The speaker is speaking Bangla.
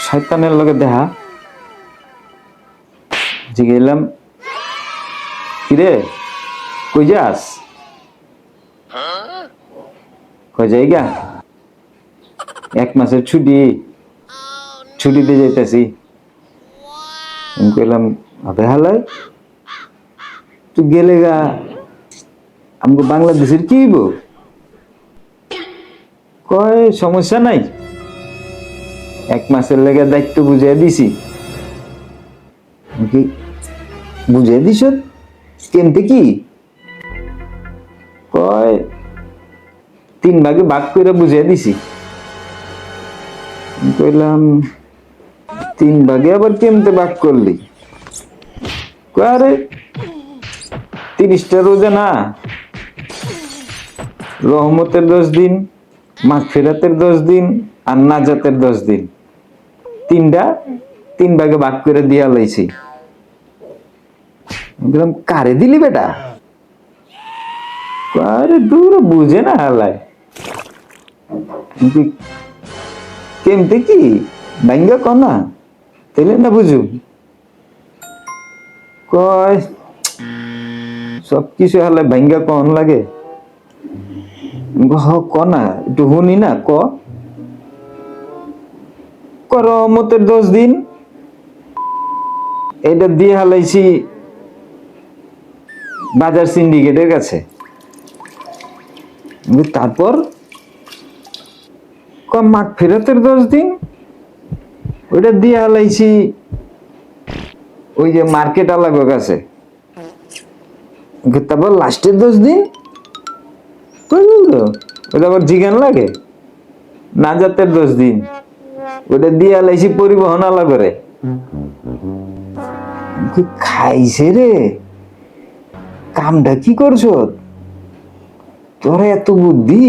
শয়তানের লগে দেখা জিগেলাম, কিরে কই যাস? কই যাইগা? 1 মাসের ছুটিতে যাইতেছি। আমি কইলাম আবে হালাই তুই গেলে গা আমাকে বাংলাদেশের কি হইব? কয় সমস্যা নাই, 1 মাসের লেগে দায়িত্ব বুঝিয়ে দিছি। বুঝিয়ে দিস কেমতে কি? কয় 3 ভাগে ভাগ করে বুঝিয়ে দিছি। কইলাম 3 ভাগে আবার কেমতে ভাগ করলি? কয় আরে 30টা রোজা না, রহমতের 10 দিন, মাগফিরাতের 10 দিন আর নাজাতের 10 দিন, 3 ভাগে ভাগ করে দিয়া লাইছি। বললাম কারে দিলি বেটা? আরে দূর বুঝে না হালায়, কেমতে কি ভাঙ্গা কনা তাইলে না বুঝু। কয় সবকিছু হালায় ভাঙ্গা কন লাগে? কনা একটু শুনি না। রহমতের 10 দিন এটা দিয়ে হালাইছি বাজার সিন্ডিকেটের কাছে। তারপর মাগফিরাতের 10 দিন ওইটা দিয়ে হালাইছি ওই যে মার্কেট আলাগো কাছে। তারপর লাস্টের 10 দিন ওইটা আবার জিগান লাগে নাজাতের 10 দিন ওইটা দিয়ে হালাইছি পরিবহন আলাগরে। খাইছে রে, কামটা কি করছ? তোরা এত বুদ্ধি?